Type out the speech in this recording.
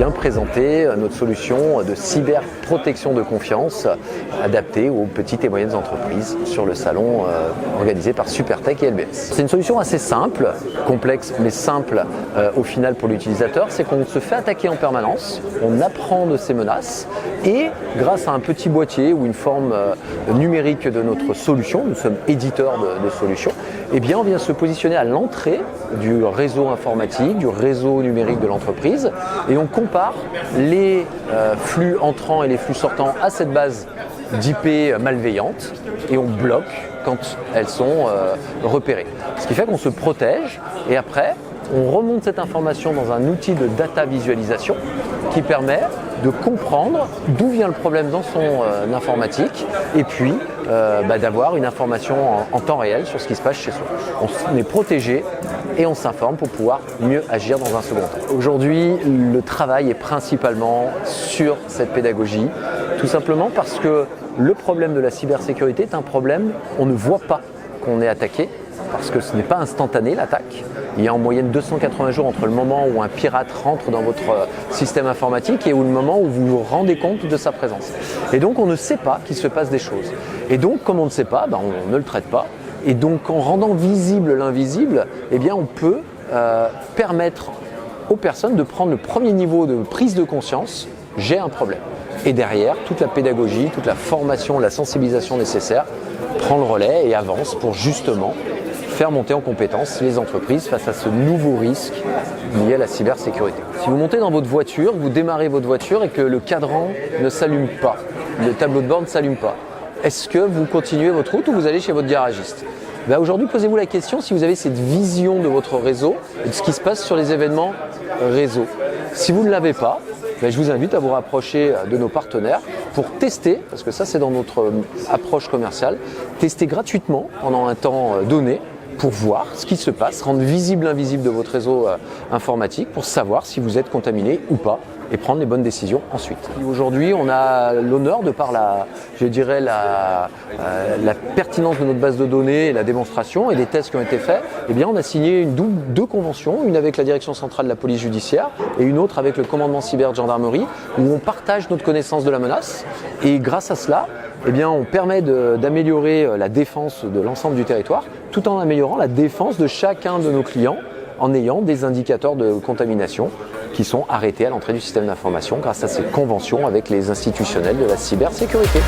bien présenter notre solution de cyberprotection de confiance adaptée aux petites et moyennes entreprises sur le salon organisé par Supertech et LBS. C'est une solution assez simple, complexe mais simple au final pour l'utilisateur, c'est qu'on se fait attaquer en permanence, on apprend de ces menaces et grâce à un petit boîtier ou une forme numérique de notre solution, nous sommes éditeurs de solutions, eh bien on vient se positionner à l'entrée du réseau informatique, du réseau numérique de l'entreprise et on compare les flux entrants et les flux sortants à cette base d'IP malveillantes et on bloque quand elles sont repérées. Ce qui fait qu'on se protège et après on remonte cette information dans un outil de data visualisation qui permet de comprendre d'où vient le problème dans son informatique et puis d'avoir une information en temps réel sur ce qui se passe chez soi. On est protégé et on s'informe pour pouvoir mieux agir dans un second temps. Aujourd'hui, le travail est principalement sur cette pédagogie, tout simplement parce que le problème de la cybersécurité est un problème, on ne voit pas qu'on est attaqué, parce que ce n'est pas instantané l'attaque. Il y a en moyenne 280 jours entre le moment où un pirate rentre dans votre système informatique et où le moment où vous vous rendez compte de sa présence. Et donc on ne sait pas qu'il se passe des choses. Et donc comme on ne sait pas, on ne le traite pas. Et donc en rendant visible l'invisible, eh bien on peut permettre aux personnes de prendre le premier niveau de prise de conscience, j'ai un problème. Et derrière, toute la pédagogie, toute la formation, la sensibilisation nécessaire prend le relais et avance pour justement faire monter en compétence les entreprises face à ce nouveau risque lié à la cybersécurité. Si vous montez dans votre voiture, vous démarrez votre voiture et que le cadran ne s'allume pas, le tableau de bord ne s'allume pas, est-ce que vous continuez votre route ou vous allez chez votre garagiste ? Aujourd'hui, posez-vous la question si vous avez cette vision de votre réseau et de ce qui se passe sur les événements réseau. Si vous ne l'avez pas, je vous invite à vous rapprocher de nos partenaires pour tester, parce que ça c'est dans notre approche commerciale, tester gratuitement pendant un temps donné pour voir ce qui se passe, rendre visible l'invisible de votre réseau informatique pour savoir si vous êtes contaminé ou pas et prendre les bonnes décisions ensuite. Aujourd'hui, on a l'honneur, de par la pertinence de notre base de données et la démonstration et les tests qui ont été faits, eh bien, on a signé deux conventions, une avec la direction centrale de la police judiciaire et une autre avec le commandement cyber de gendarmerie, où on partage notre connaissance de la menace et grâce à cela, eh bien, on permet d'améliorer la défense de l'ensemble du territoire tout en améliorant la défense de chacun de nos clients en ayant des indicateurs de contamination qui sont arrêtés à l'entrée du système d'information grâce à ces conventions avec les institutionnels de la cybersécurité.